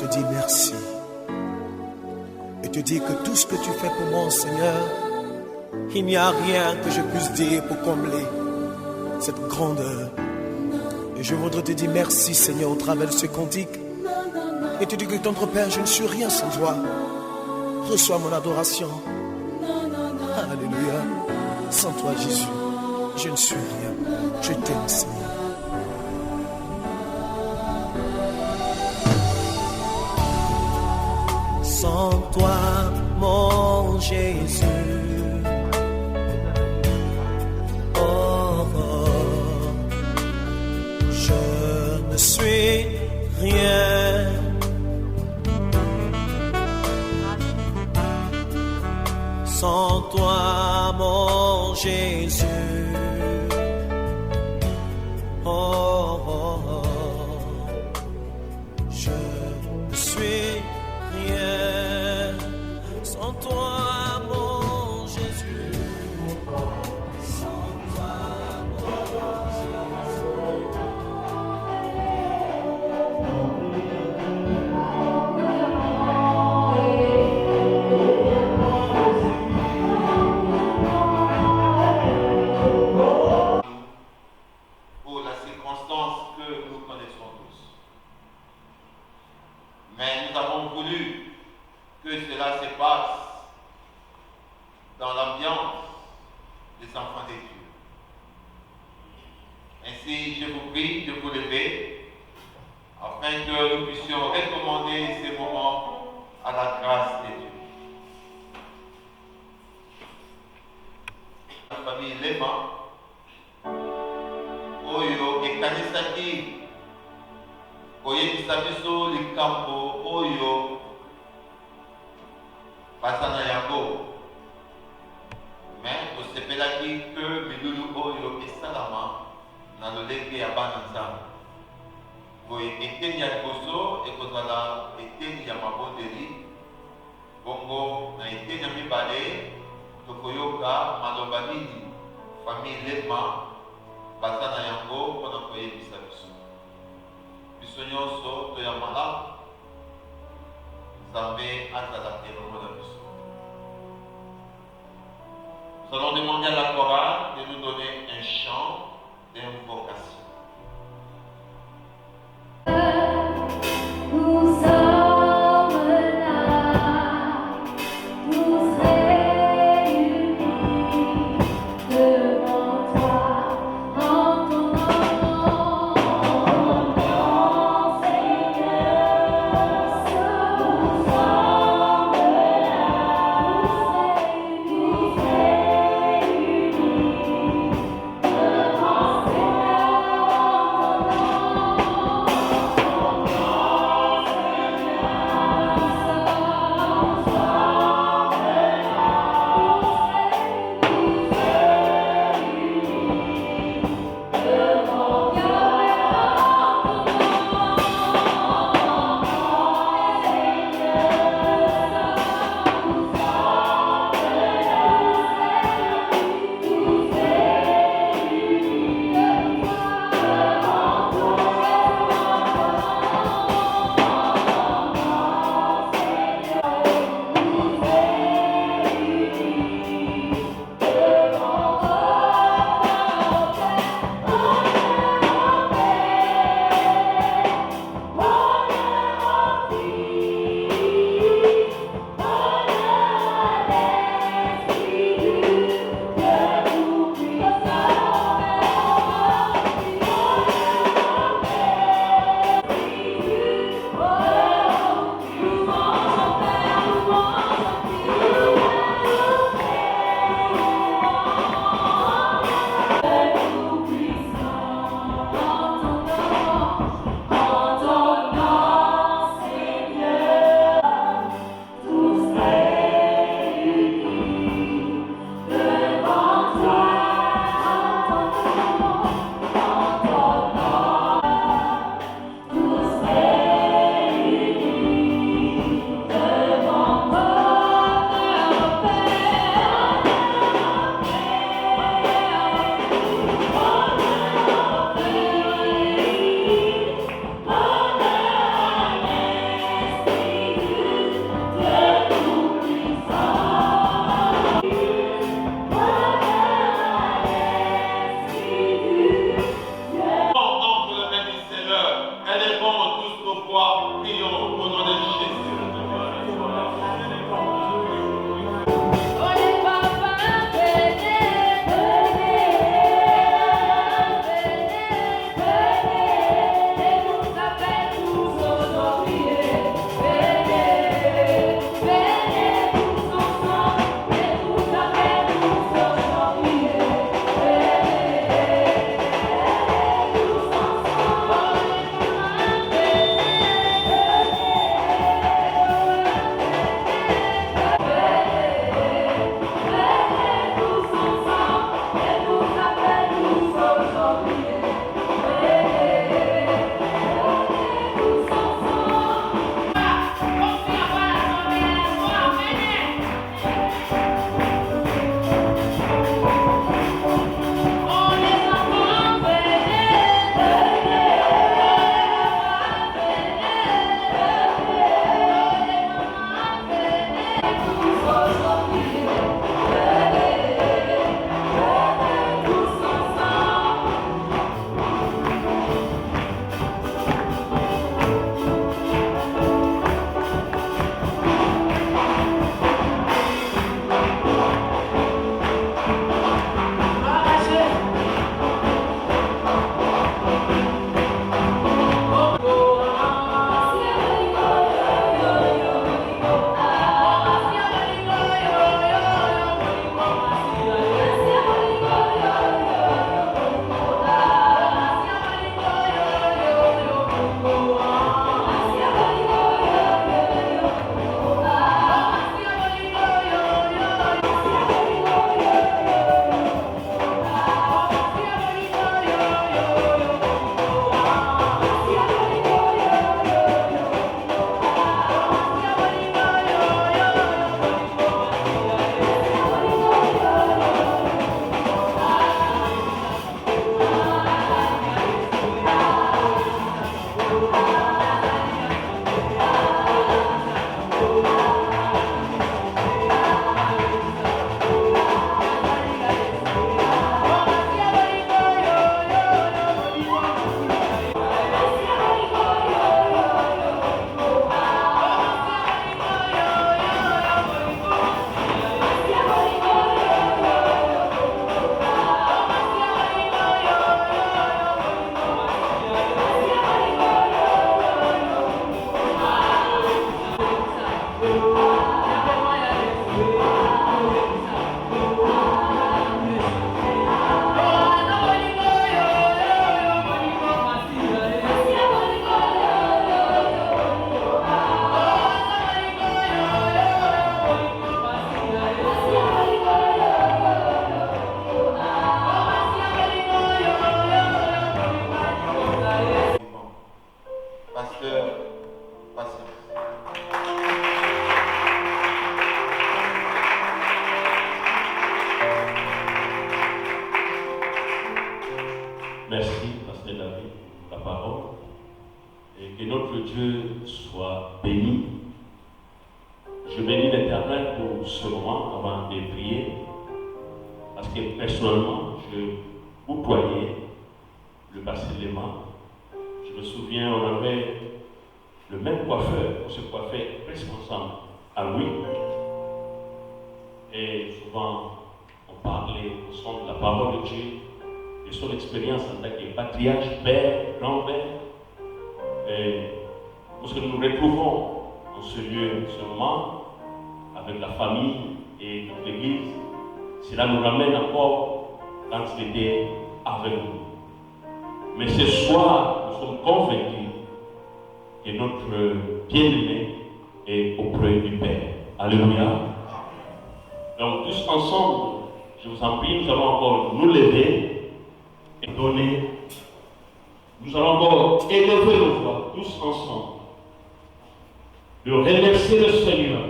te dire merci. Et te dire que tout ce que tu fais pour moi, Seigneur, il n'y a rien que je puisse dire pour combler cette grandeur. Et je voudrais te dire merci, Seigneur, au travers de ce cantique. Et te dire que ton Père, je ne suis rien sans toi. Reçois mon adoration. Alléluia. Sans toi, Jésus, je ne suis rien. Je t'aime, Seigneur. Sans toi, mon Jésus. Oh, oh, je ne suis rien. Sans toi, mon Jésus. Oh, oh, oh, je ne suis rien. Sans toi, mon Jésus. Sans toi, mon pour la circonstance que nous connaissons tous. Mais nous avons voulu que cela se passe dans l'ambiance des enfants de Dieu. Ainsi, je vous prie de vous lever afin que nous puissions recommander ces moments à la grâce de Dieu. La famille Lema, oyo ekanisaki koyebisa biso likambo oyo baza na yango, mais tosepelaki ke milulu oyo esalama na lolenge ya bana nzambe. Boye eteni ya liboso ekozala eteni ya mabondeli, bongo na eteni ya mibale tokoyoka maloba nini famille Lema baza na yango mpona koyebisa biso. Biso nyonso toya malamu, Nzambe azala elongo na biso. Nous allons demander à la chorale de nous donner un chant d'invocation. Oh Merci, Pasteur David, pour la parole. Et que notre Dieu soit béni. Je bénis l'Éternel pour ce moment avant de prier. Parce que personnellement, je côtoyais le Barcelone. Je me souviens, on avait le même coiffeur, on se coiffait presque ensemble à Louis. Et souvent, on parlait au son de la parole de Dieu, de son expérience en tant que patriarche, père, grand-père. Et lorsque nous nous retrouvons en ce lieu, ce moment, avec la famille et toute l'Église, cela nous ramène encore quand il était avec nous. Mais ce soir, nous sommes convaincus que notre bien-aimé est auprès du Père. Alléluia. Donc tous ensemble, je vous en prie, nous allons encore nous lever et donner. Nous allons encore élever nos voix, tous ensemble, de remercier le Seigneur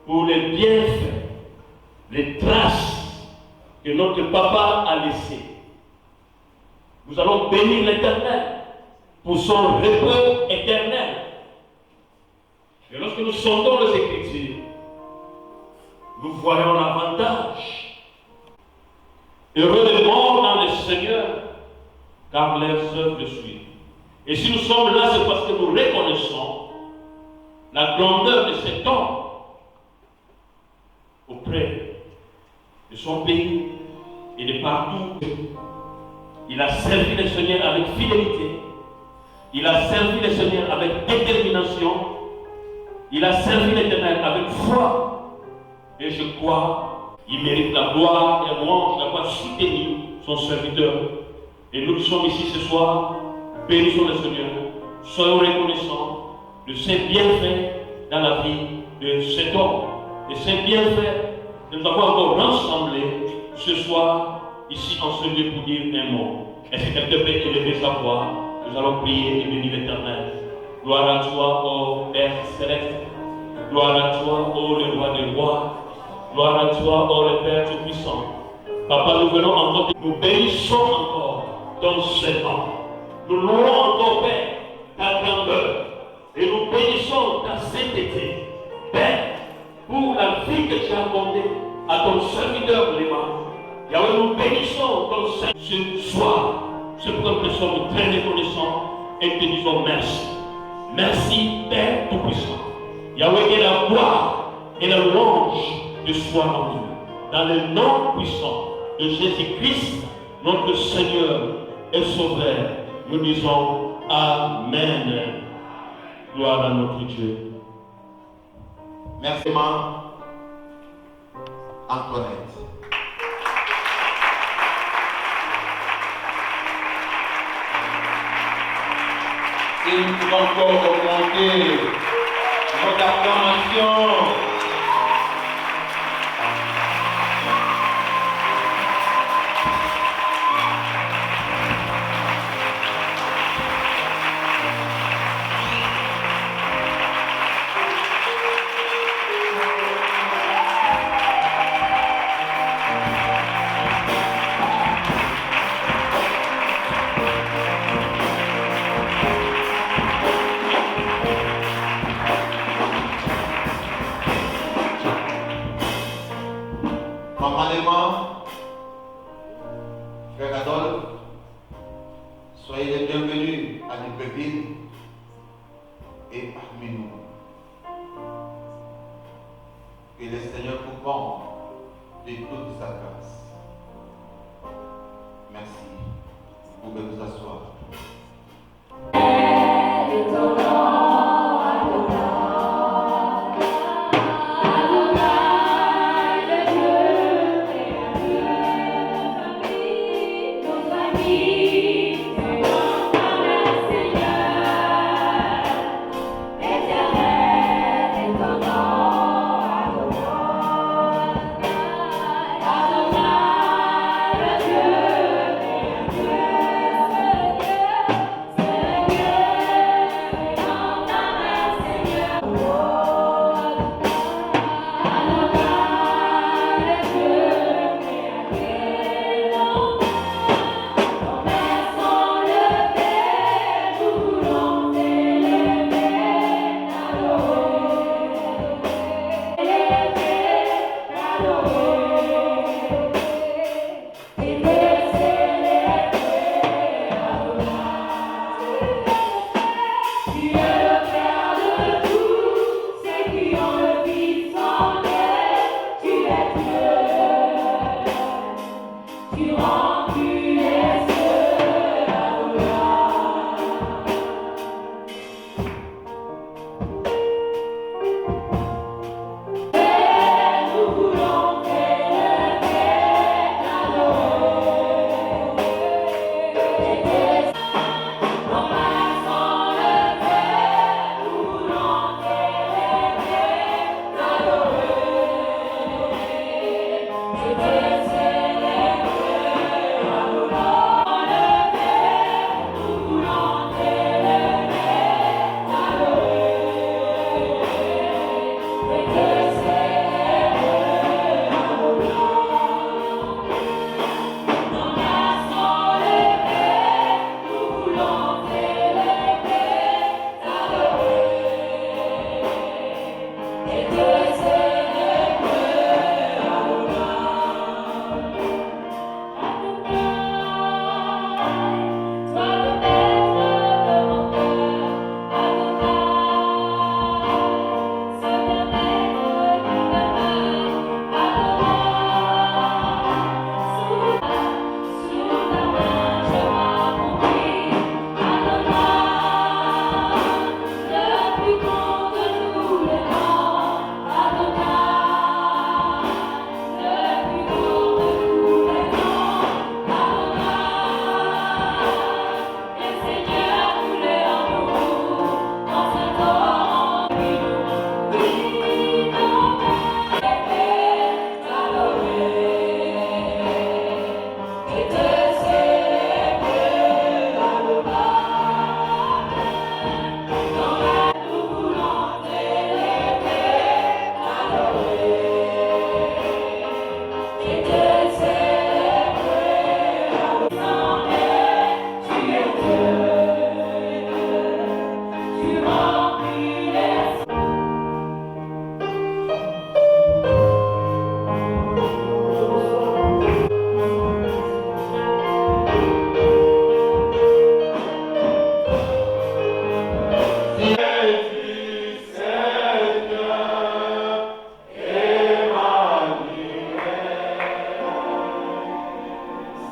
pour les bienfaits, les traces que notre Papa a laissées. Nous allons bénir l'Éternel pour son repos éternel. Et lorsque nous sondons les Écritures, nous voyons l'avantage. Heureux les morts dans le Seigneur, car leurs œuvres le suivent. Et si nous sommes là, c'est parce que nous reconnaissons la grandeur de cet homme auprès de son pays et de partout. Il a servi le Seigneur avec fidélité. Il a servi le Seigneur avec détermination. Il a servi l'Éternel avec foi. Et je crois qu'il mérite la gloire et la louange d'avoir soutenu son serviteur. Et nous qui sommes ici ce soir, bénissons le Seigneur. Soyons reconnaissants de ses bienfaits dans la vie de cet homme. De ses bienfaits de nous avoir encore rassemblés ce soir, ici en ce lieu pour dire un mot. Est-ce que quelqu'un peut élever sa voix? Nous allons prier et bénir l'Éternel. Gloire à toi, ô Père céleste. Gloire à toi, ô le roi des rois. Gloire à toi, ô le Père Tout-Puissant. Papa, nous venons encore, nous bénissons encore ton Seigneur. Nous louons encore, Père, ta grandeur. Et nous bénissons ta sainteté. Père, pour la vie que tu as accordée à ton serviteur Léman. Yahweh, nous bénissons ton Seigneur ce soir. C'est pourquoi nous sommes très reconnaissants et te disons merci. Merci, Père Tout-Puissant. Yahweh, et la gloire et la louange de soir en nous. Dans le nom puissant de Jésus-Christ, notre Seigneur et Sauveur, nous disons Amen. Gloire à notre Dieu. Merci, Antoinette. Et nous pouvons encore augmenter notre acclamation. Normalement, frère Adolphe, soyez les bienvenus à Libreville et parmi nous. Que le Seigneur vous comble de toute sa grâce. Merci. Vous pouvez vous asseoir.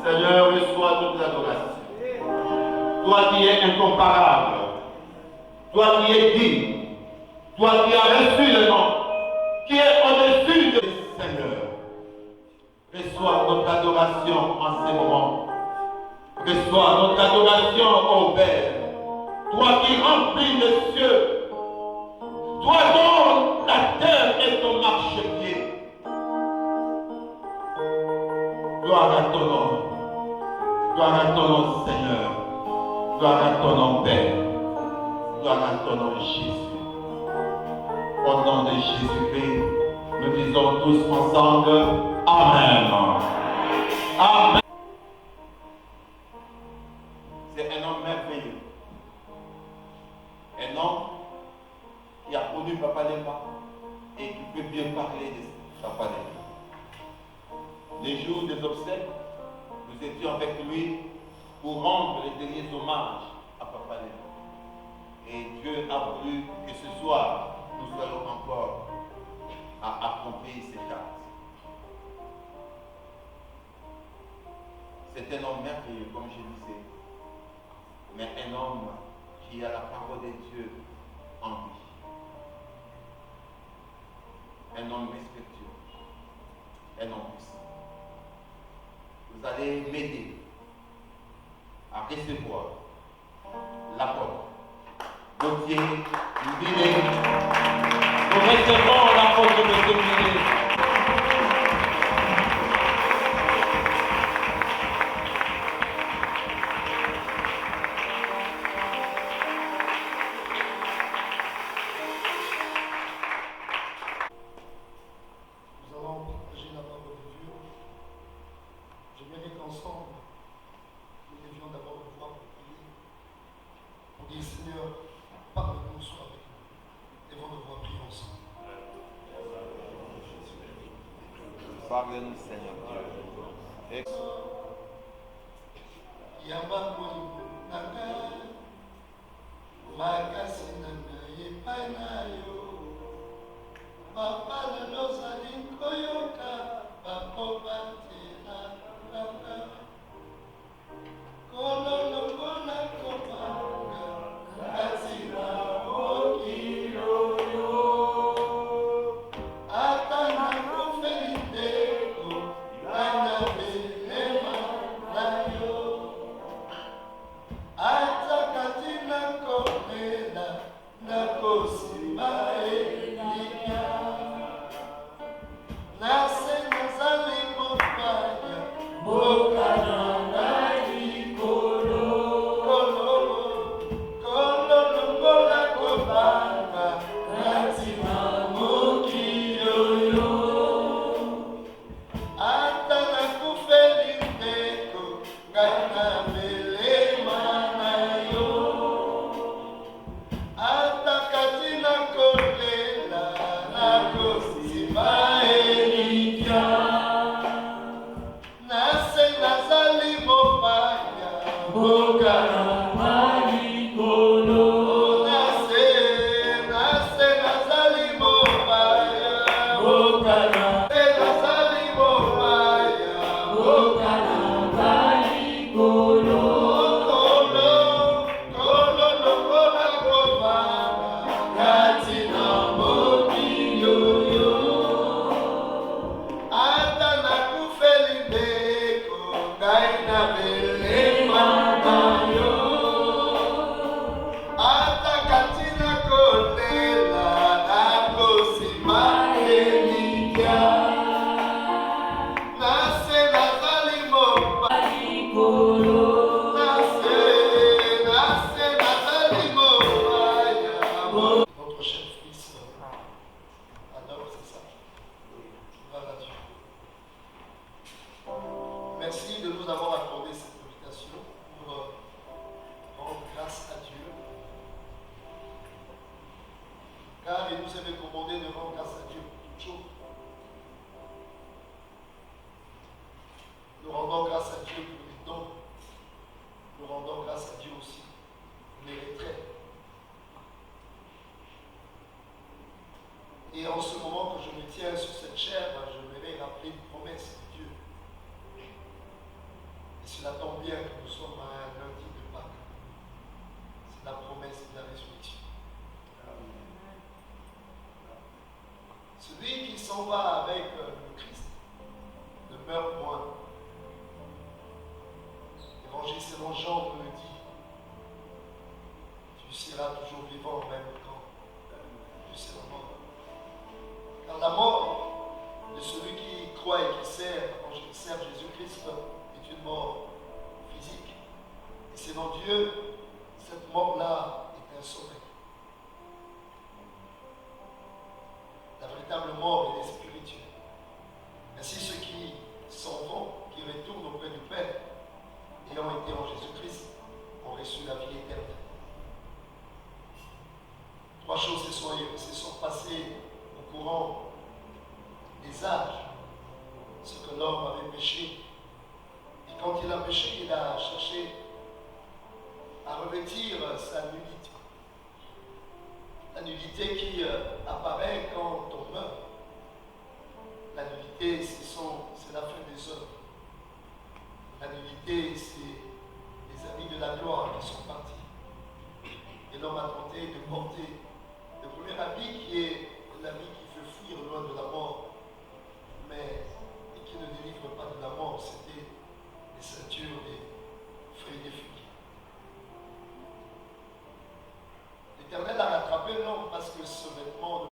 Seigneur, reçois toute l'adoration. Toi qui es incomparable, toi qui es digne, toi qui as reçu le nom, qui est au-dessus de Seigneur. Reçois notre adoration en ces moments. Reçois notre adoration au Père. Toi qui remplis les cieux, toi dont la terre est ton marchepied. Gloire à ton nom. Gloire à ton nom, Seigneur. Gloire à ton nom, Père. Gloire à ton nom, Jésus. Au nom de Jésus-Christ, nous disons tous ensemble, Amen. Amen. C'est un homme merveilleux. Un homme qui a connu Papa Lemba et qui peut bien parler de Papa Lemba. Les jours des obsèques, nous étions avec lui pour rendre les derniers hommages à Papa Lemba. Et Dieu a voulu que ce soir, nous soyons encore à accomplir ces actes. C'est un homme merveilleux, comme je disais, mais un homme qui a la parole de Dieu en lui. Un homme respectueux, un homme puissant. Vous allez m'aider à recevoir l'apôtre Gauthier Mbilé. Nous recevons l'apôtre de Mbilé. Parle-nous, Seigneur Dieu. Merci de nous avoir accordé cette invitation pour rendre grâce à Dieu. Car il nous avait commandé de rendre grâce à Dieu pour toutes choses. Nous rendons grâce à Dieu pour les dons. Nous rendons grâce à Dieu aussi pour les retraits. Et en ce moment que je me tiens sur cette chair, je me vais rappeler une promesse de Dieu. Et cela tombe bien que nous sommes à un lundi de Pâques. C'est la promesse de la résurrection. Celui qui s'en va avec le Christ ne meurt point. L'Évangile selon Jean nous le dit. Tu seras toujours vivant même quand tu seras mort. Car la mort de celui qui croit et qui sert Jésus-Christ est une mort physique. Et selon Dieu, cette mort-là est un sommeil. La véritable mort, elle est spirituelle. Ainsi, ceux qui s'en vont, qui retournent auprès du Père, ayant été en Jésus-Christ, ont reçu la vie éternelle. Trois choses se sont passées au courant des âges. Ce que l'homme avait péché. Et quand il a péché, il a cherché à revêtir sa nudité. La nudité qui apparaît quand on meurt. La nudité, c'est la fin des œuvres. La nudité, c'est les amis de la gloire qui sont partis. Et l'homme a tenté de porter le premier habit qui est l'habit qui fait fuir loin de la mort, mais qui ne délivre pas de la mort, c'était les ceintures des feuilles de figuier. L'Éternel a rattrapé l'homme parce que ce vêtement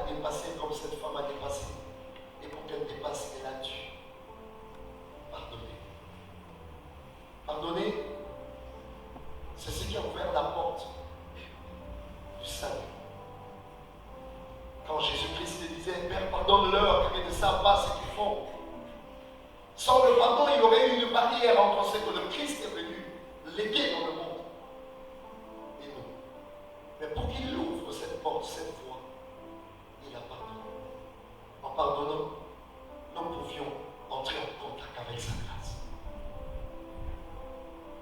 dépasser comme cette femme a dépassé. Et pour qu'elle dépasse, elle a dû pardonner. Pardonner, c'est ce qui a ouvert la porte du salut. Quand Jésus-Christ disait, Père, pardonne-leur, car ils ne savent pas ce qu'ils font. Sans le pardon, il y aurait eu une barrière entre ce que le Christ est venu léguer dans le monde et nous. Mais pour qu'il ouvre cette porte, cette voie, il a pardonné. En pardonnant, nous pouvions entrer en contact avec sa grâce.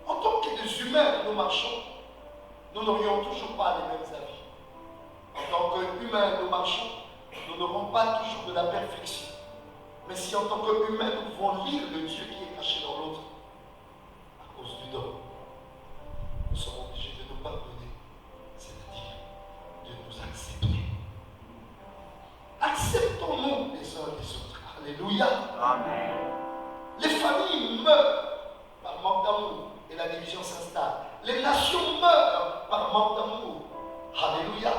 En tant que des humains, nous marchons, nous n'aurions toujours pas les mêmes avis. En tant qu'humains, nous marchons, nous n'aurons pas toujours de la perfection. Mais si en tant qu'humains, nous pouvons lire le Dieu qui est caché dans l'autre, à cause du don, nous sommes obligés de nous pardonner, c'est-à-dire de nous accepter. Acceptons-nous les uns les autres. Alléluia. Amen. Les familles meurent par manque d'amour et la division s'installe. Les nations meurent par manque d'amour. Alléluia.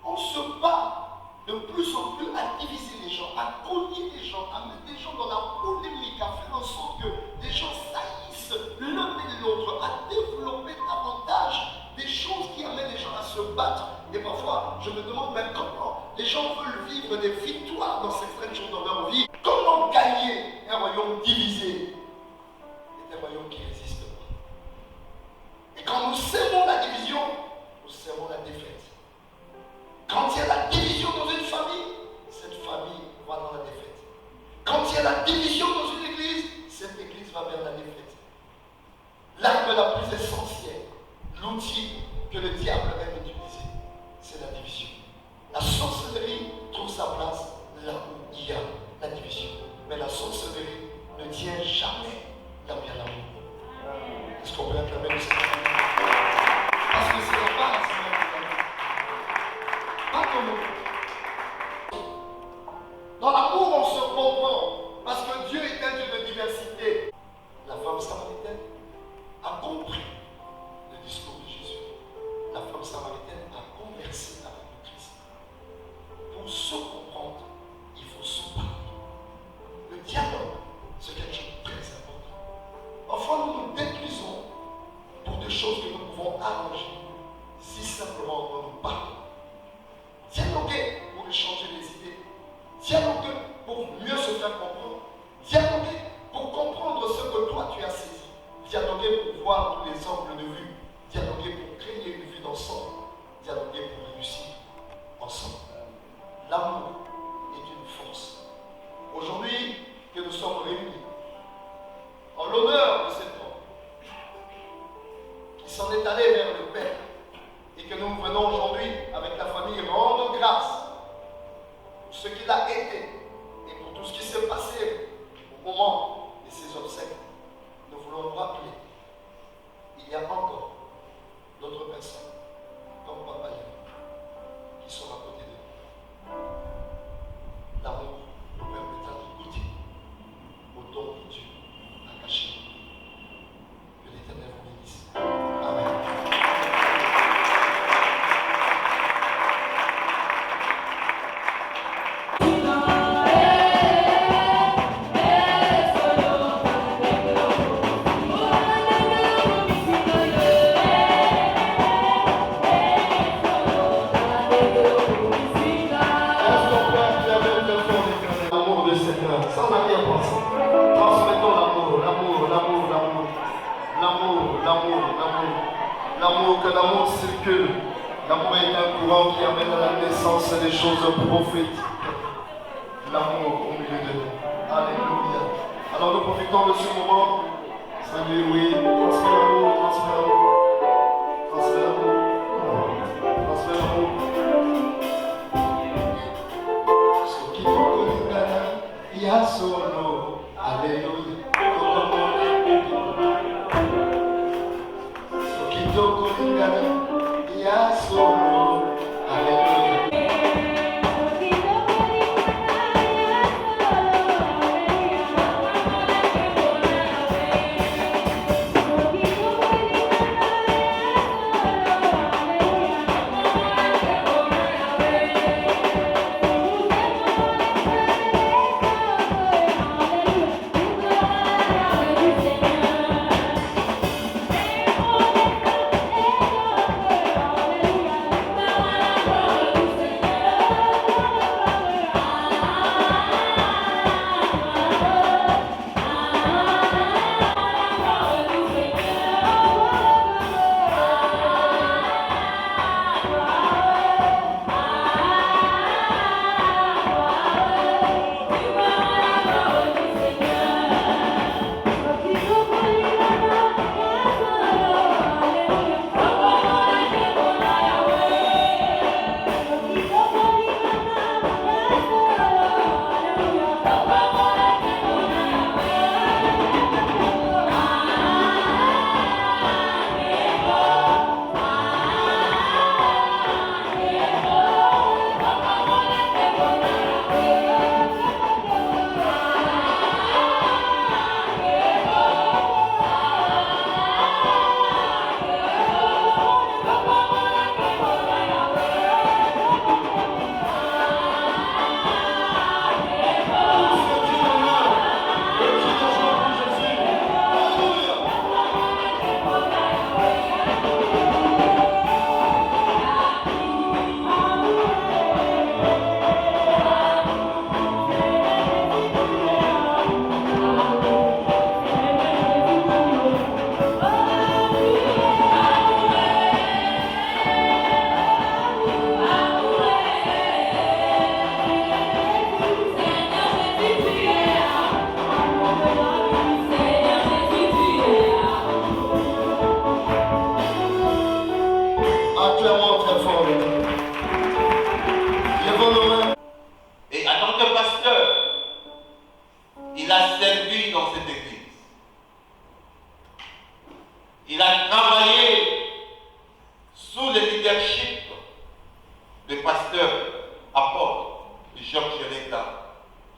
On se bat de plus en plus à diviser les gens, à cogner les gens, à mettre les gens dans la polémique, à faire en sorte que les gens saillissent l'un et l'autre, à développer davantage des choses qui amènent les gens à se battre. Et parfois, je me demande même comment les gens veulent vivre des victoires dans certaines choses dans leur vie. Comment gagner un royaume divisé et un royaume qui résiste pas. Et quand nous sèmons la division, nous sèmons la défaite. Quand il y a la division dans une famille, cette famille va dans la défaite. Quand il y a la division dans une église, cette église va vers la défaite. L'arme la plus essentielle, l'outil que le diable aime utiliser, c'est la division. La sorcellerie trouve sa place là où il y a la division. Mais la sorcellerie ne tient jamais là où il y a l'amour. Est-ce qu'on peut acclamer le Seigneur? Parce que c'est la base. Pas comme nous. Dans l'amour, on se comprend. Parce que Dieu est un Dieu de diversité. La femme samaritaine a compris le discours de Jésus. La femme samaritaine a conversé avec le Christ. Pour se comprendre, il faut se parler. Le dialogue, c'est quelque chose de très important. Parfois, nous nous détruisons pour des choses que nous pouvons arranger si simplement on nous parle. Dialoguer pour échanger des idées. Dialoguer pour mieux se faire comprendre. Dialoguer pour comprendre ce que toi tu as saisi. Dialoguer pour voir tous les angles de vue. Dialoguer pour créer une vue d'ensemble. Dialoguer pour réussir ensemble. L'amour est une force. Aujourd'hui, que nous sommes réunis en l'honneur de cet homme qui s'en est allé vers le Père. Et que nous venons aujourd'hui avec la famille rendre grâce pour ce qu'il a été et pour tout ce qui s'est passé au moment de ses obsèques. Nous voulons rappeler, il y a encore d'autres personnes comme Papa Yves qui sont à côté de nous. L'amour nous permettra de goûter au don que Dieu a caché. Que l'Éternel vous bénisse. Amen. L'amour, que l'amour circule. L'amour est un courant qui amène à la naissance des choses prophétiques. L'amour au milieu de nous. Alléluia. Alors nous profitons de ce moment. Salut, oui. Transfère l'amour, transfère l'amour. Transfère l'amour. Transfère l'amour. Ce qui t'ont connu, il y a solo. Alléluia.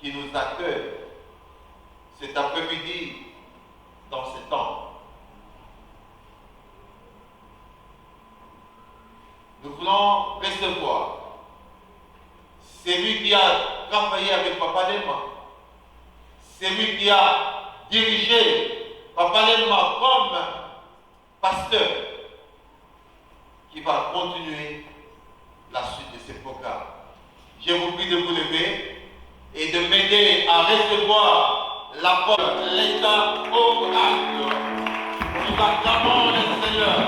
qui nous accueille cet après-midi dans ce temps. Nous voulons recevoir celui qui a travaillé avec Papa Lema, celui qui a dirigé Papa Lema comme pasteur, qui va continuer la suite de ce programme. Je vous prie de vous lever et de m'aider à recevoir la parole, l'état oracle. Nous acclamons le Seigneur.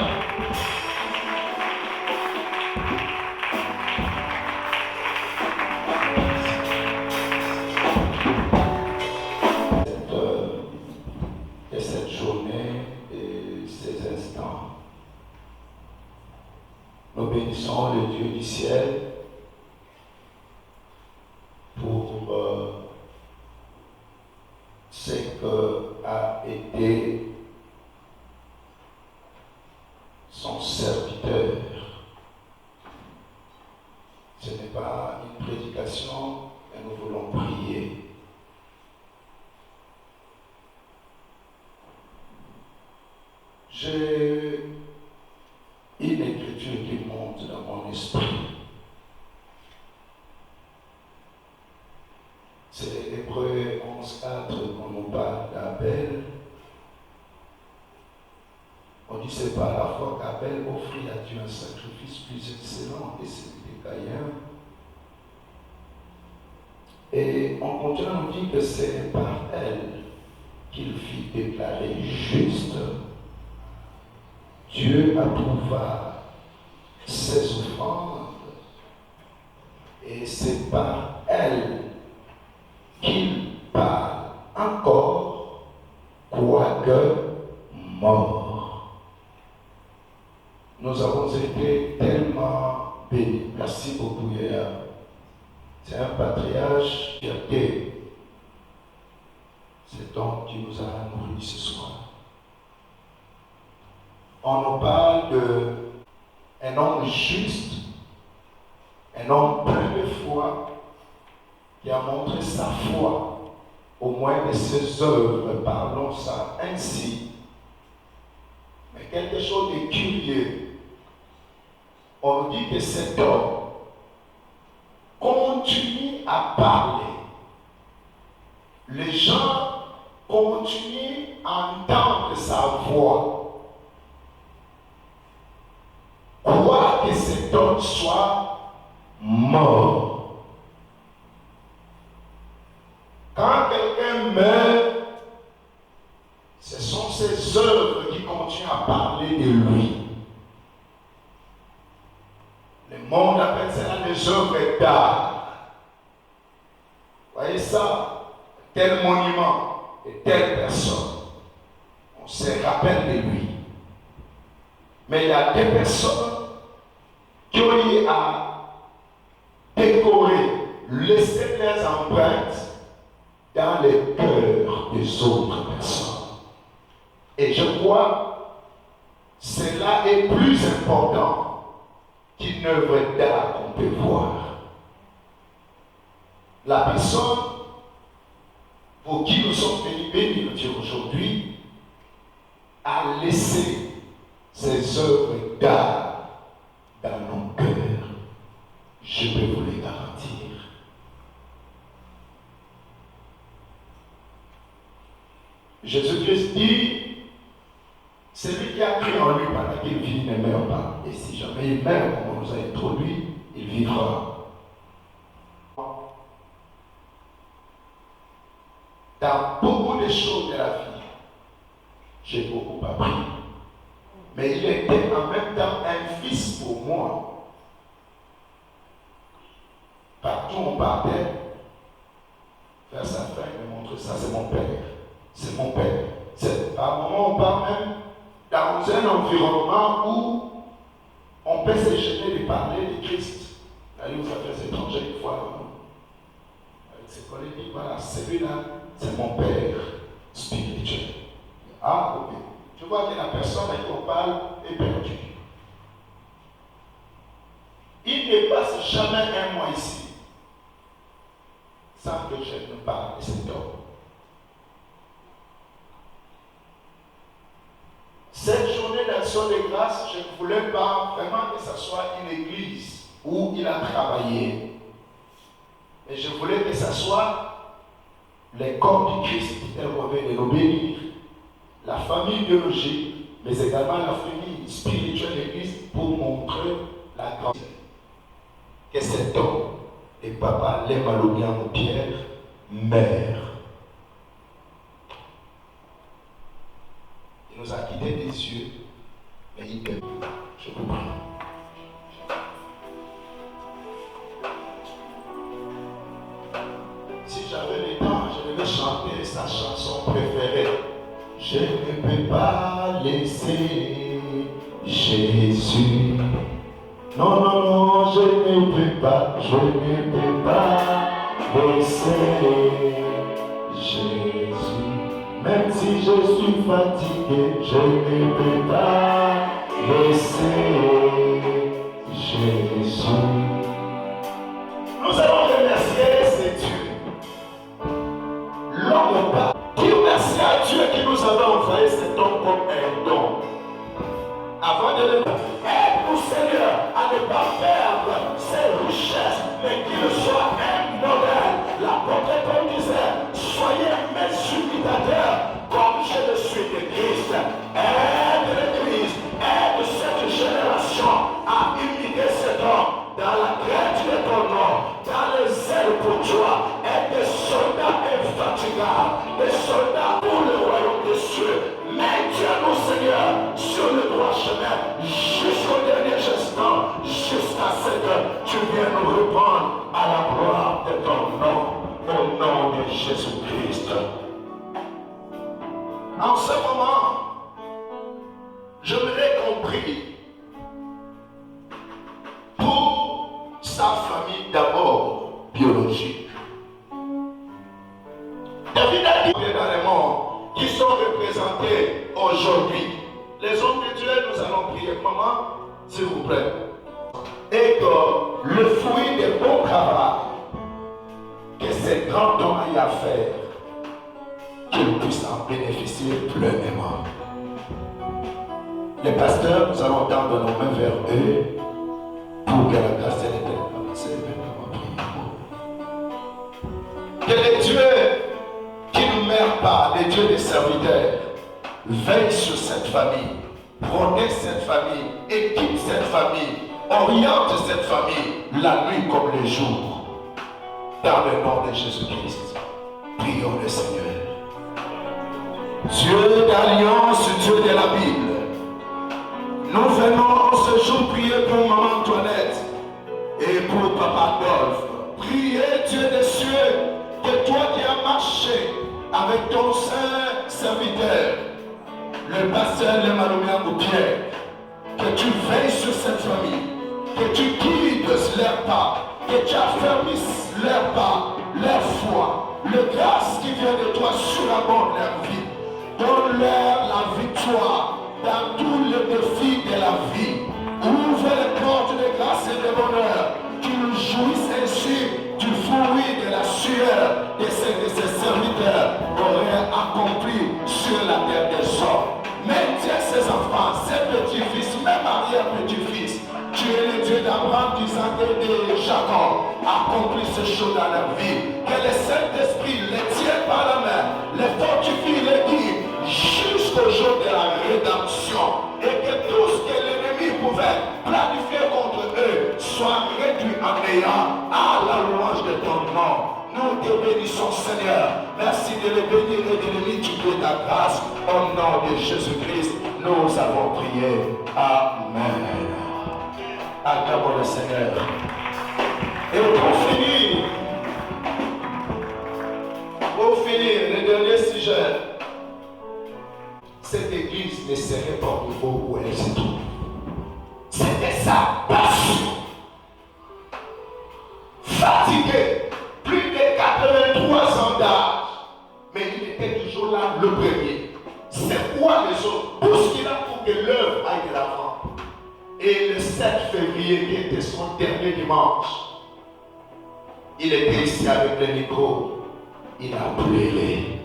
De cette journée et ces instants. Nous bénissons le Dieu du ciel pour ce que a été son serviteur. Ce n'est pas une prédication, mais nous voulons prier. J'ai une écriture qui monte dans mon esprit. C'est Hébreux 11:4 qu'on nous parle d'Abel. On dit c'est par la foi qu'Abel offrit à Dieu un sacrifice plus excellent que celui de Caïn. Et on continue à nous dire que c'est par elle qu'il fit déclarer juste. Dieu approuva ses offrandes et c'est par elle qu'il parle encore, quoique mort. Nous avons été tellement bénis. Merci beaucoup hier. C'est un patriarche qui a été cet homme qui nous a nourris ce soir. On nous parle d'un homme juste, un homme plein de foi, qui a montré sa foi, au moins de ses œuvres, parlons ça ainsi. Mais quelque chose de curieux, on nous dit que cet homme continue à parler. Les gens continuent à entendre sa voix. Croire que cet homme soit mort. Quand quelqu'un meurt, ce sont ses œuvres qui continuent à parler de lui. Le monde appelle ça les œuvres d'art. Voyez ça? Tel monument et telle personne. On se rappelle de lui. Mais il y a des personnes qui ont eu à décorer, laisser leurs empreintes dans les cœurs des autres personnes. Et je crois que cela est plus important qu'une œuvre d'art qu'on peut voir. La personne pour qui nous sommes venus bénir Dieu aujourd'hui a laissé ses œuvres d'art dans nos cœurs. Je peux vous les garantir. Jésus-Christ dit, celui qui a cru en lui pendant qu'il vit ne meurt pas. Et si jamais il meurt, comme on nous a introduit, il vivra. Dans beaucoup de choses de la vie, j'ai beaucoup appris. Mais il était en même temps un fils pour moi. Partout où on partait, faire sa fin, me montrer ça, c'est mon père. C'est mon père. C'est à un moment où on part même dans un environnement où on peut se gêner de parler de Christ. Là, il vous a fait étrangers une fois, avec ses collègues, il dit voilà, celui-là, c'est mon père spirituel. Ah, ok. Tu vois que la personne avec qui on parle est perdue. Il ne passe jamais un mois ici sans que je ne parle de cet homme. Cette journée d'action de grâce, je ne voulais pas vraiment que ce soit une église où il a travaillé. Mais je voulais que ce soit les corps du Christ qui est revenu de l'obéir, la famille biologique, mais également la famille spirituelle de l'Église pour montrer la grâce. Que cet homme et papa Lemalobian Pierre meurt. Il nous a quittés des yeux, mais il est. Je vous prie. Si j'avais le temps, je devais chanter sa chanson préférée. Je ne peux pas laisser Jésus. Non, non, non, je ne peux pas laisser Jésus. Même si je suis fatigué, je ne peux pas laisser Jésus. Nous allons remercier ce Dieu. L'homme pas. Dire merci à Dieu qui nous avait envoyé cet homme comme un don. Avant de le aide-nous, Seigneur, à ne pas perdre ses richesses, mais qu'il soit un modèle. L'apôtre Paul disait, soyez mes imitateurs, comme je le suis de Christ. Aide l'Église, aide cette génération à imiter cet homme dans la crainte de ton nom, dans les ailes pour toi, et des soldats infatigables, des soldats pour le royaume des cieux. Maintiens-nous, Seigneur, sur le droit chemin, jusqu'au dernier instant, jusqu'à ce que tu viennes nous répondre à la gloire de ton nom, au nom de Jésus-Christ. En ce moment, je l'ai compris. Pour sa famille d'abord biologique. David a dit dans les mondes qui sont représentés aujourd'hui. Les hommes de Dieu, nous allons prier. Maman, s'il vous plaît. Et que le fruit des bons caractères que ces grands dons aient à faire, qu'ils puissent en bénéficier pleinement. Les pasteurs, nous allons tendre nos mains vers eux pour que la grâce de l'Éternel se que les dieux qui ne meurent pas, les dieux des serviteurs, veillent sur cette famille, protègent cette famille, équipent cette famille, orientent cette famille la nuit comme le jour. Dans le nom de Jésus-Christ, prions le Seigneur. Dieu d'alliance, Dieu de la Bible, nous venons ce jour prier pour Maman Antoinette et pour Papa Adolphe. Priez Dieu des cieux, que toi qui as marché avec ton saint serviteur, le pasteur Lemalobian Pierre, que tu veilles sur cette famille, que tu guides leurs pas, que tu affermisses leurs pas, leur foi, le grâce qui vient de toi surabonde leur vie. Donne-leur la victoire dans tous les défis de la vie. Ouvre les portes de grâce et de bonheur, qu'ils jouissent ainsi du fruit de la sueur de ses serviteurs auraient accompli sur la terre des hommes. Maintiens ses enfants, ses petits-fils, même arrière-petits-fils. Tu es le Dieu d'Abraham, d'Isaac et de Jacob. Accomplis ce choses dans leur vie. Que le Saint-Esprit les tienne par la main, les fortifie, les guide jusqu'au jour de la rédemption. Et que tout ce que l'ennemi pouvait planifier contre eux soit réduit en néant à la louange de ton nom. Nous te bénissons, Seigneur. Merci de les bénir et de les multiplier ta grâce. Au nom de Jésus-Christ, nous avons prié. Amen. Acclamons le Seigneur. Et pour finir, le dernier sujet. Cette église ne serait pas au niveau où elle se trouve. C'était sa passion. Fatigué, plus de 83 ans d'âge, mais il était toujours là, le premier. C'est quoi les autres? Tout ce qu'il a pour que l'œuvre aille de l'avant. Et le 7 février, qui était son dernier dimanche, Il était ici avec le micro. Il a pleuré.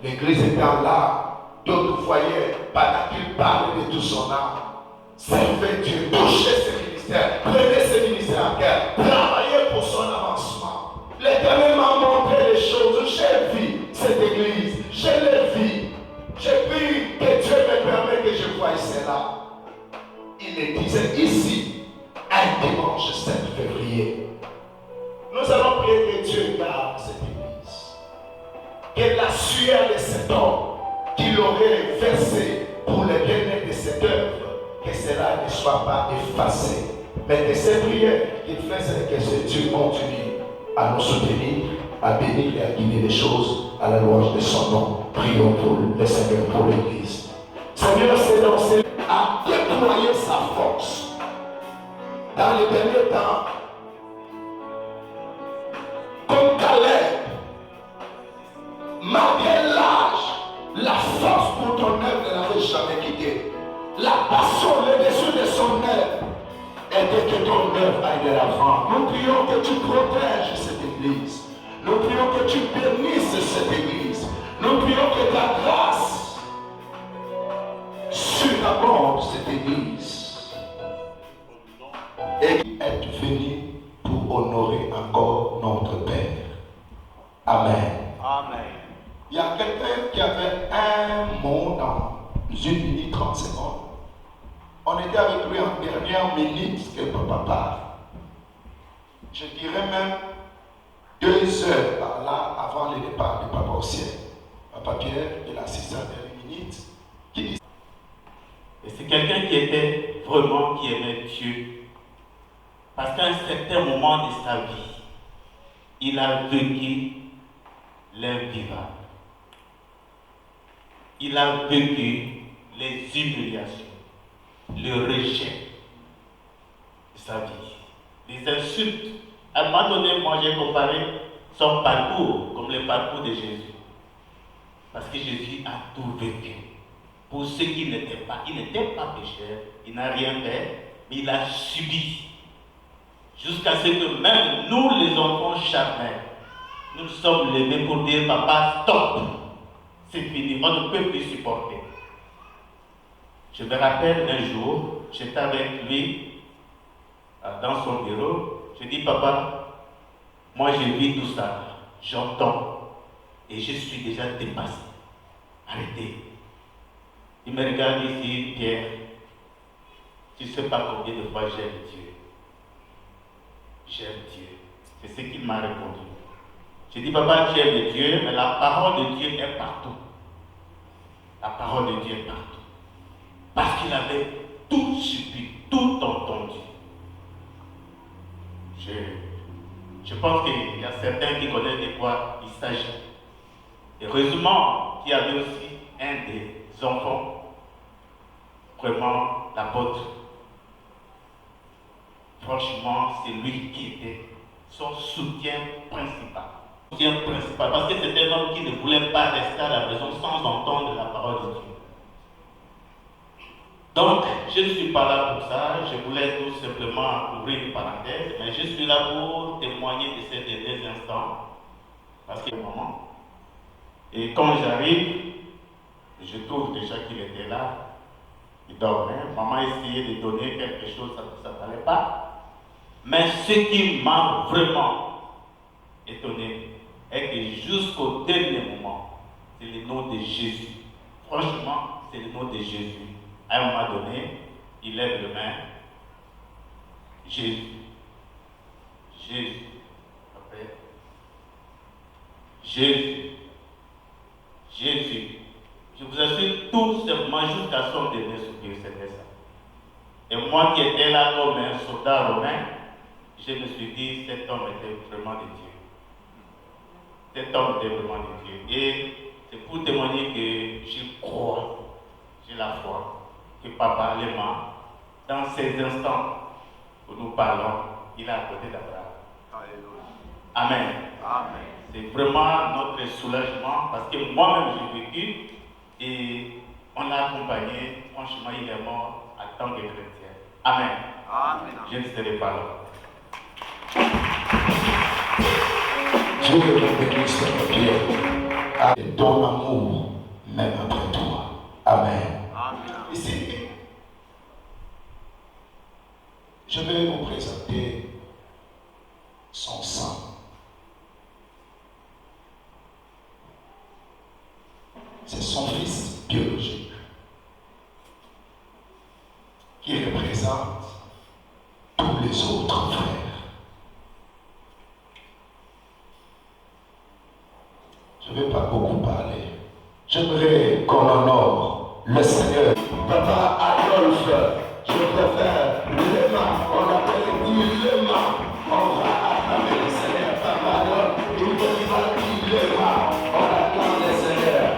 L'église étant là, d'autres voyaient, pendant qu'il parlait de tout son âme, servez Dieu, touchez ses ministères, prenez ses ministères à cœur, travaillez pour son avancement. L'Éternel m'a montré les choses. J'ai vu cette église, je l'ai vue. J'ai vu que Dieu me permet que je voie cela. Il le disait ici, un dimanche 7 février. Nous allons prier que Dieu garde cette église. Que la sueur de cet homme qu'il aurait versé pour le bien-être de cette œuvre, que cela ne soit pas effacé. Mais que ces prières qu'il faisait, que ce Dieu continue à nous soutenir, à bénir et à guider les choses à la louange de son nom. Prions pour le Seigneur, pour l'Église. Seigneur, c'est lancé à déployer sa force. Dans les derniers temps, comme Caleb, malgré l'âge, la force pour ton œuvre ne l'avait jamais quitté. La passion, le dessus de son œuvre, était que ton œuvre aille de l'avant. Nous prions que tu protèges cette église. Nous prions que tu bénisses cette église. Nous prions que ta grâce surabonde cette église. Et est venu pour honorer encore notre Père. Amen. Amen. Il y a quelqu'un qui avait un mot dans 1 minute 30 secondes. On était avec lui en dernière minute que papa parle. Je dirais même 2 heures par là avant le départ de papa au ciel. Papa Pierre, il a 6 minutes. Qui dit? Et c'est quelqu'un qui était vraiment, qui aimait Dieu. Parce qu'à un certain moment de sa vie, il a vécu l'invivable. Il a vécu les humiliations, le rejet de sa vie, les insultes. À un moment donné, moi j'ai comparé son parcours comme le parcours de Jésus. Parce que Jésus a tout vécu. Pour ceux qui n'étaient pas, il n'était pas pécheur, il n'a rien fait, mais il a subi. Jusqu'à ce que même nous, les enfants charnels, nous sommes levés pour dire, papa, stop, c'est fini, on ne peut plus supporter. Je me rappelle un jour, j'étais avec lui dans son bureau. Je dis, papa, moi j'ai vu tout ça, j'entends, et je suis déjà dépassé. Arrêtez. Il me regarde ici, Pierre, tu ne sais pas combien de fois j'aime Dieu. J'aime Dieu. C'est ce qu'il m'a répondu. J'ai dit, papa, tu aimes Dieu, mais la parole de Dieu est partout. La parole de Dieu est partout. Parce qu'il avait tout subi, tout entendu. Je pense qu'il y a certains qui connaissent de quoi il s'agit. Heureusement qu'il y avait aussi un des enfants, vraiment l'apôtre. Franchement, c'est lui qui était son soutien principal. Parce que c'était un homme qui ne voulait pas rester à la maison sans entendre la parole de Dieu. Donc, je ne suis pas là pour ça, je voulais tout simplement ouvrir une parenthèse, mais je suis là pour témoigner de ces derniers instants, parce que maman. Et quand j'arrive, je trouve déjà qu'il était là, il dormait, maman essayait de donner quelque chose, ça ne fallait pas. Mais ce qui m'a vraiment étonné est que jusqu'au dernier moment, c'est le nom de Jésus. Franchement, c'est le nom de Jésus. À un moment donné, il lève le main. Jésus. Jésus. Après. Jésus. Jésus. Je vous assure, tout simplement jusqu'à son dernier soupir, c'était ça. Et moi qui étais là comme un soldat romain, je me suis dit, cet homme était vraiment de Dieu. Cet homme était vraiment de Dieu. Et c'est pour témoigner que je crois, j'ai la foi, que Papa Léman, dans ces instants où nous parlons, il est à côté d'Abraham. Amen. Amen. C'est vraiment notre soulagement parce que moi-même j'ai vécu et on l'a accompagné. Franchement, il est mort en tant que chrétien. Amen. Amen. Je ne serai pas là. Dieu te bénisse, Pierre, et ton amour, même après toi. Amen. Ici, je vais vous présenter son sang. C'est son fils biologique qui représente tous les autres frères. Je ne vais pas beaucoup parler. J'aimerais qu'on honore le Seigneur. Papa Adolphe, je préfère Lema. On l'appelle Lema. On va acclamer le Seigneur. Papa Adolphe, il va dire Lema. On acclame le Seigneur.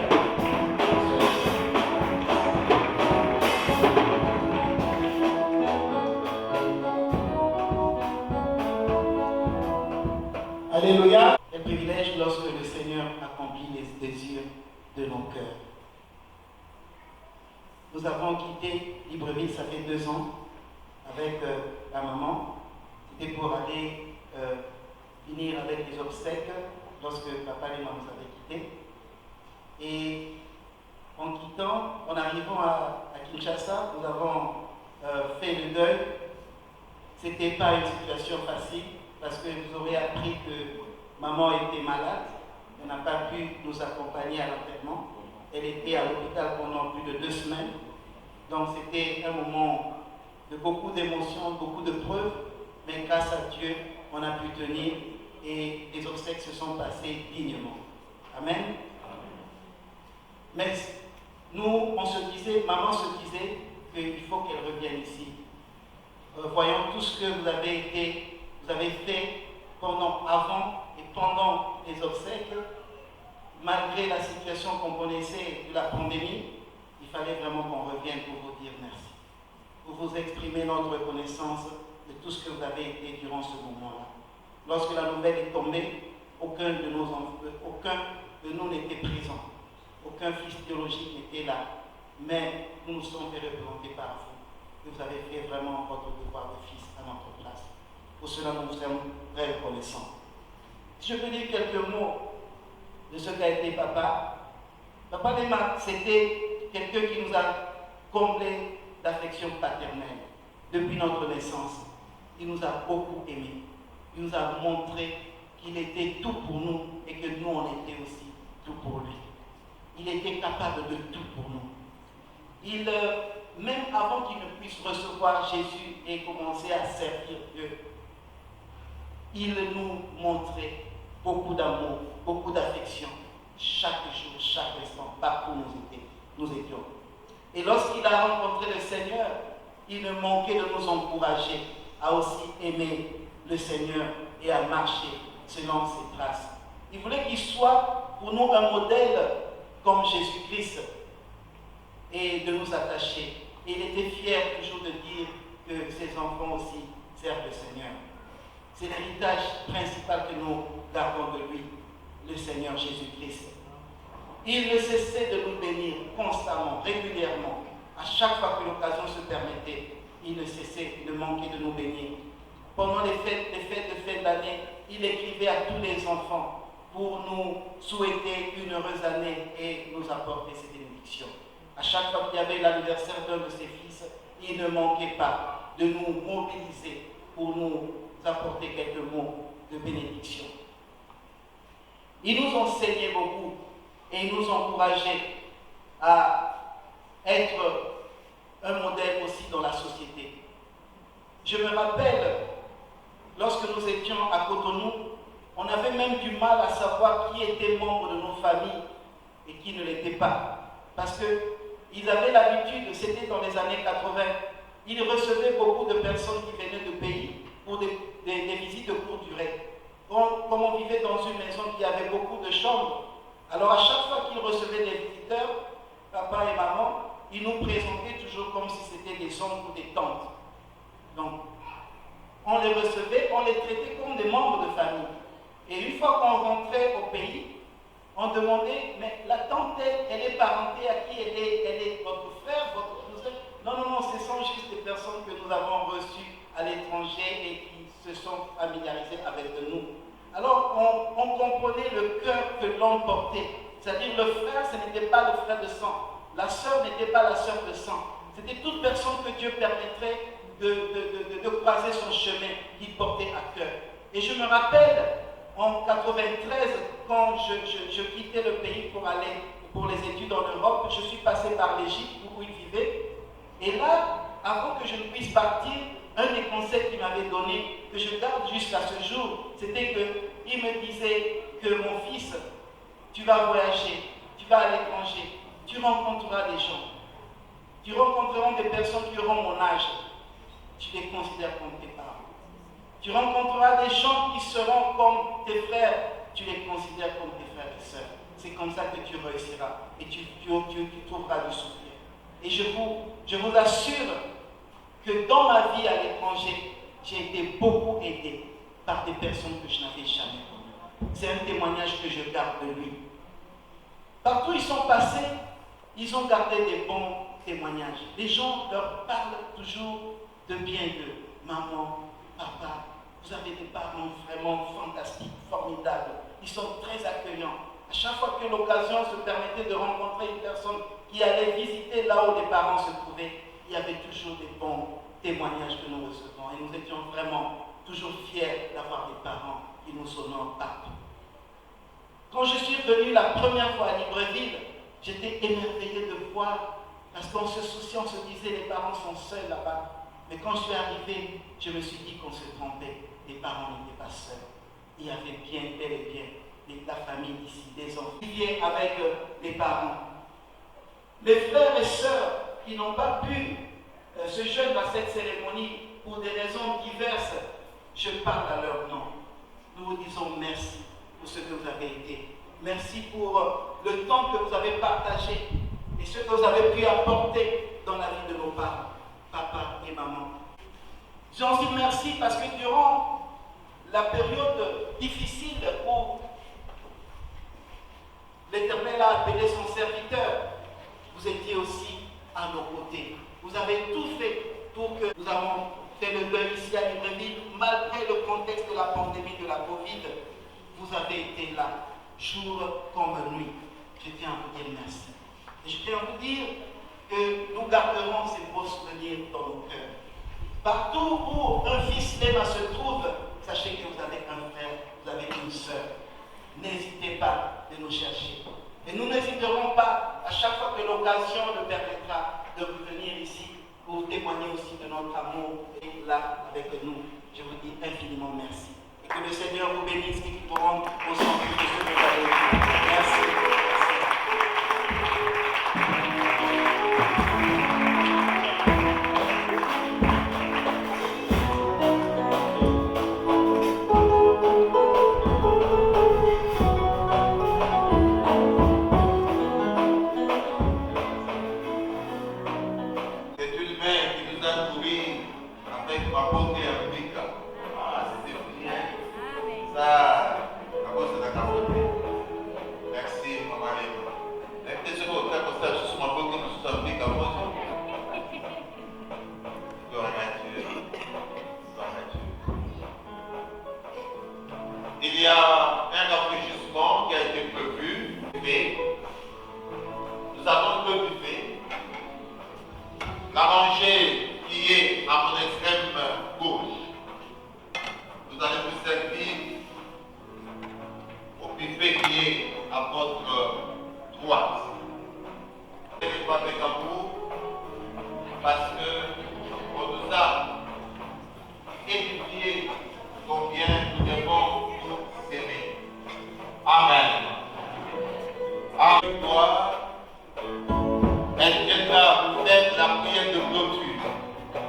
Alléluia. Quel privilège lorsque le Seigneur accomplit les désirs de nos cœurs. Nous avons quitté Libreville, ça fait 2 ans, avec la maman. C'était pour aller finir avec les obsèques lorsque papa et maman nous avaient quittés. Et en quittant, en arrivant à Kinshasa, nous avons fait le deuil. Ce n'était pas une situation facile parce que vous aurez appris que maman était malade. Elle n'a pas pu nous accompagner à l'enterrement. Elle était à l'hôpital pendant plus de 2 semaines. Donc c'était un moment de beaucoup d'émotions, beaucoup de preuves. Mais grâce à Dieu, on a pu tenir et les obsèques se sont passées dignement. Amen. Mais nous, on se disait, maman se disait qu'il faut qu'elle revienne ici. Voyons tout ce que vous avez fait avant et pendant les obsèques, malgré la situation qu'on connaissait de la pandémie, il fallait vraiment qu'on revienne pour vous dire merci, pour vous exprimer notre reconnaissance de tout ce que vous avez été durant ce moment-là. Lorsque la nouvelle est tombée, aucun de nous n'était présent, aucun fils biologique n'était là, mais nous nous sommes fait représenter par vous. Vous avez fait vraiment votre devoir de fils à notre place. Pour cela, nous vous sommes très reconnaissants. Si je peux dire quelques mots de ce qu'a été papa, Papa Lema, c'était quelqu'un qui nous a comblé d'affection paternelle depuis notre naissance. Il nous a beaucoup aimés. Il nous a montré qu'il était tout pour nous et que nous, on était aussi tout pour lui. Il était capable de tout pour nous. Même avant qu'il ne puisse recevoir Jésus et commencer à servir Dieu, il nous montrait beaucoup d'amour, beaucoup d'affection, chaque jour, chaque instant, partout où nous étions. Et lorsqu'il a rencontré le Seigneur, il ne manquait de nous encourager à aussi aimer le Seigneur et à marcher selon ses traces. Il voulait qu'il soit pour nous un modèle comme Jésus-Christ et de nous attacher. Et il était fier toujours de dire que ses enfants aussi servent le Seigneur. C'est l'héritage principal que nous gardons de lui, le Seigneur Jésus-Christ. Il ne cessait de nous bénir constamment, régulièrement. À chaque fois que l'occasion se permettait, il ne cessait de manquer de nous bénir. Pendant les fêtes de fin d'année, il écrivait à tous les enfants pour nous souhaiter une heureuse année et nous apporter ses bénédictions. À chaque fois qu'il y avait l'anniversaire d'un de ses fils, il ne manquait pas de nous mobiliser pour nous apporter quelques mots de bénédiction. Il nous enseignait beaucoup et il nous encourageait à être un modèle aussi dans la société. Je me rappelle, lorsque nous étions à Cotonou, on avait même du mal à savoir qui était membre de nos familles et qui ne l'était pas. Parce qu'ils avaient l'habitude, c'était dans les années 80, ils recevaient beaucoup de personnes qui venaient de pays pour des visites de courte durée. Comme on vivait dans une maison qui avait beaucoup de chambres, alors à chaque fois qu'ils recevaient des visiteurs, papa et maman, ils nous présentaient toujours comme si c'était des oncles ou des tantes. Donc, on les recevait, on les traitait comme des membres de famille. Et une fois qu'on rentrait au pays, on demandait, mais la tante, elle est parentée à qui elle est votre frère, votre cousin? Non, ce sont juste des personnes que nous avons reçues à l'étranger et qui se sont familiarisées avec nous. Alors, on comprenait le cœur que l'on portait. C'est-à-dire le frère, ce n'était pas le frère de sang. La sœur n'était pas la sœur de sang. C'était toute personne que Dieu permettrait de croiser son chemin qu'il portait à cœur. Et je me rappelle, en 93, quand je quittais le pays pour aller pour les études en Europe, je suis passé par l'Égypte où il vivait. Et là, avant que je ne puisse partir, un des conseils qu'il m'avait donné, que je garde jusqu'à ce jour, c'était qu'il me disait que mon fils, tu vas voyager, tu vas à l'étranger, tu rencontreras des gens. Tu rencontreras des personnes qui auront mon âge. Tu les considères comme tes parents. Tu rencontreras des gens qui seront comme tes frères. Tu les considères comme tes frères et sœurs. C'est comme ça que tu réussiras et tu trouveras du soutien. Et je vous assure que dans ma vie à l'étranger, j'ai été beaucoup aidé par des personnes que je n'avais jamais connues. C'est un témoignage que je garde de lui. Partout où ils sont passés, ils ont gardé des bons témoignages. Les gens leur parlent toujours de bien d'eux. Maman, papa, vous avez des parents vraiment fantastiques, formidables. Ils sont très accueillants. À chaque fois que l'occasion se permettait de rencontrer une personne qui allait visiter là où les parents se trouvaient, il y avait toujours des bons témoignages que nous recevons. Et nous étions vraiment toujours fiers d'avoir des parents qui nous honorent partout. Quand je suis venu la première fois à Libreville, j'étais émerveillé de voir, parce qu'on se souciait, on se disait les parents sont seuls là-bas. Mais quand je suis arrivé, je me suis dit qu'on se trompait. Les parents n'étaient pas seuls. Il y avait bien, bel et bien, la famille ici, des enfants qui viennent avec les parents. Les frères et sœurs qui n'ont pas pu se joindre à cette cérémonie pour des raisons diverses, je parle à leur nom. Nous vous disons merci pour ce que vous avez été. Merci pour le temps que vous avez partagé et ce que vous avez pu apporter dans la vie de nos parents, papa et maman. J'en dis merci parce que durant la période difficile où l'Éternel a appelé son serviteur, vous étiez aussi à nos côtés. Vous avez tout fait pour que nous avons fait le deuil ici à Libreville, malgré le contexte de la pandémie de la Covid. Vous avez été là, jour comme nuit. Je tiens à vous dire merci. Et je tiens à vous dire que nous garderons ces beaux souvenirs dans nos cœurs. Partout où un fils d'Emma se trouve, sachez que vous avez un frère, vous avez une sœur. N'hésitez pas de nous chercher. Et nous n'hésiterons pas, à chaque fois que l'occasion le permettra, de revenir ici pour témoigner aussi de notre amour et là avec nous. Je vous dis infiniment merci. Et que le Seigneur vous bénisse et qu'il vous rende au centre de ce que vous avez été. Merci. Il y a un rafraîchissement qui a été prévu, mais nous avons un peu buffet. La rangée qui est à mon extrême gauche, vous allez vous servir au buffet qui est à votre droite. Je n'ai pas avec amour parce qu'on nous a étudié combien nous devons nous aimer. Amen. Amen. Elle viendra faire la prière de clôture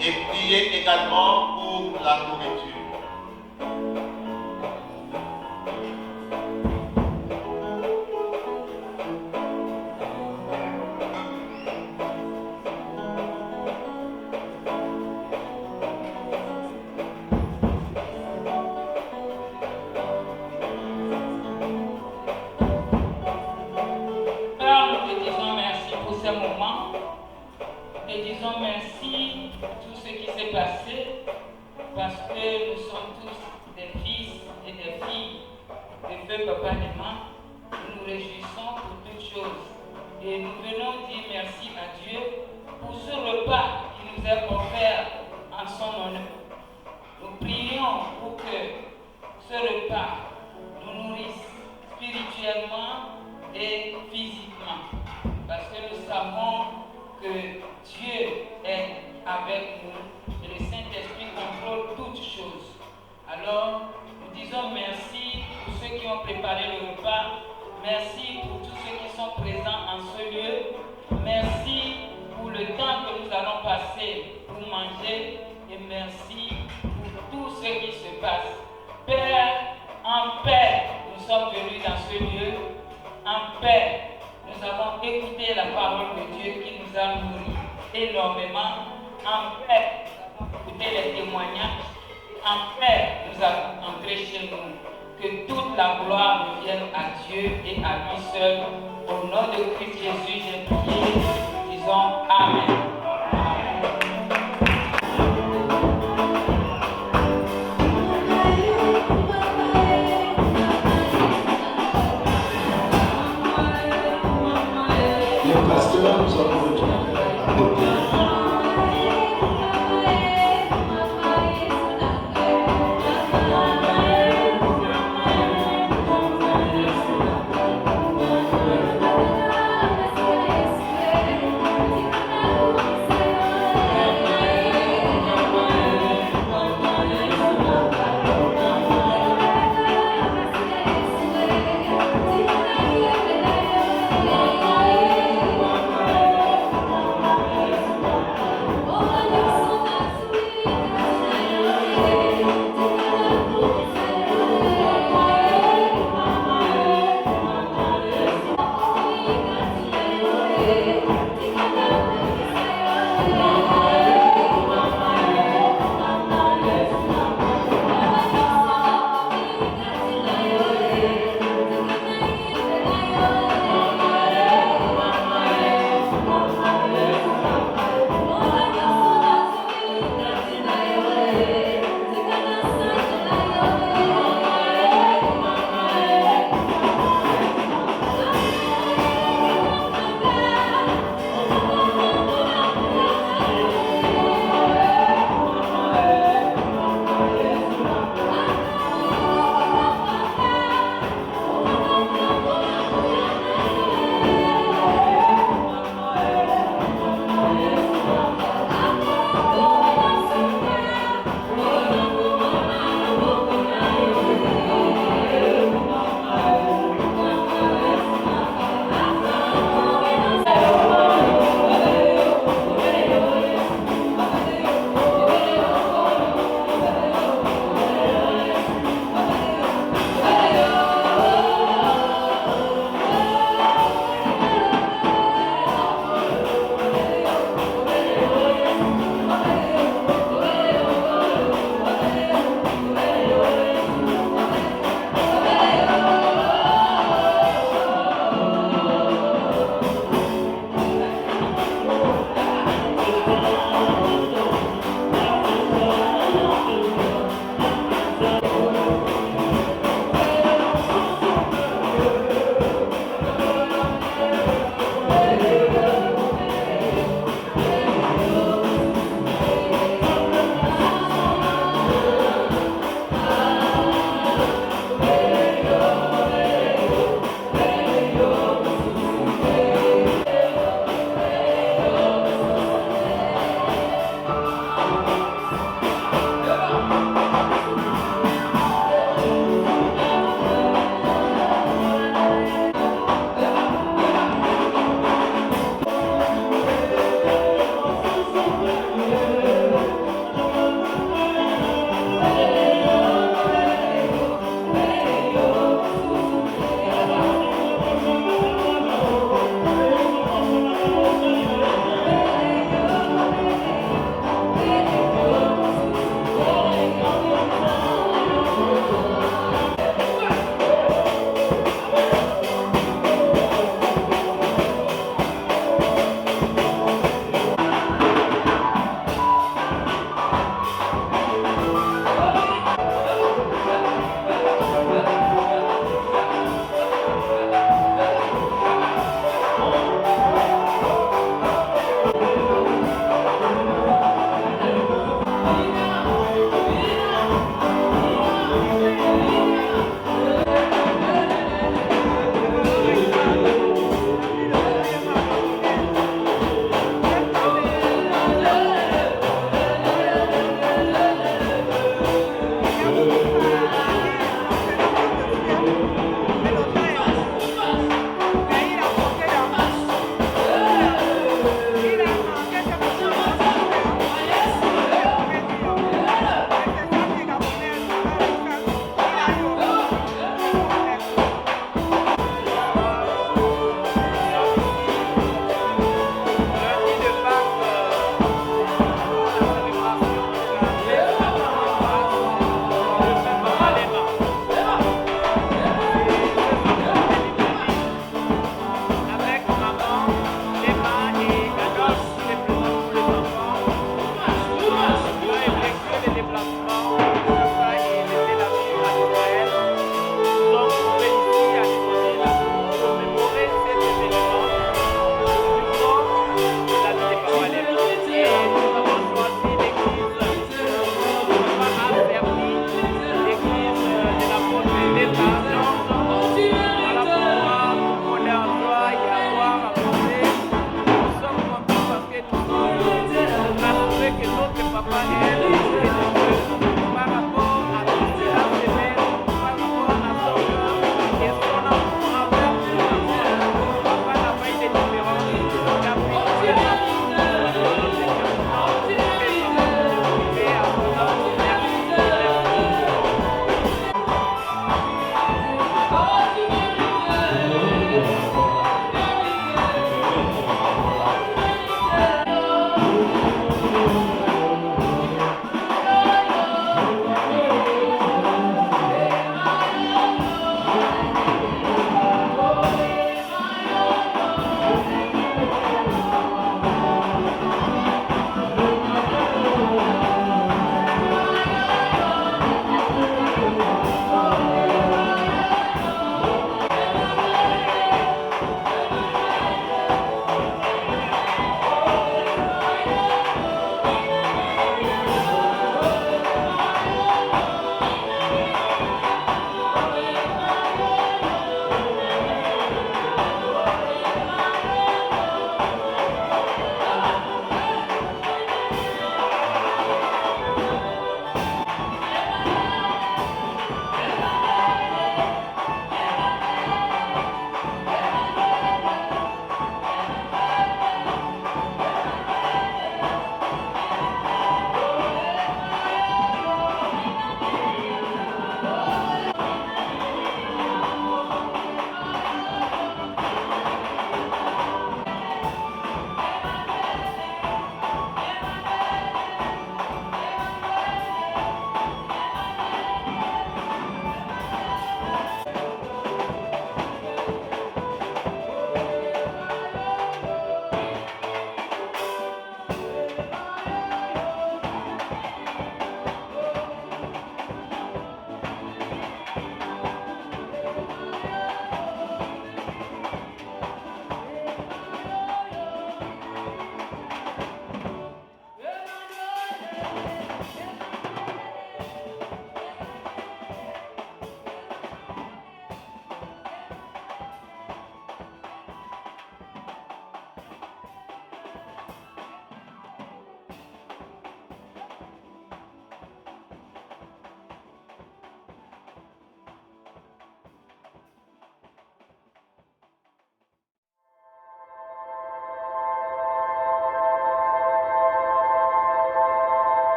et prier également pour la nourriture. feu Papa Emma, nous nous réjouissons pour toutes choses. Et nous venons dire merci à Dieu pour ce repas qui nous est offert en son honneur. Nous prions pour que ce repas nous nourrisse spirituellement et physiquement. Parce que nous savons que Dieu est avec nous et le Saint-Esprit contrôle toutes choses. Alors, nous disons merci pour ceux qui ont préparé le repas. Merci pour tous ceux qui sont présents en ce lieu. Merci pour le temps que nous allons passer pour manger. Et merci pour tout ce qui se passe. Père, en paix, nous sommes venus dans ce lieu. En paix, nous avons écouté la parole de Dieu qui nous a nourris énormément. En paix, nous avons écouté les témoignages. En paix, nous allons entrer chez nous. Que toute la gloire revienne à Dieu et à lui seul. Au nom de Christ Jésus, j'ai prié. Disons Amen.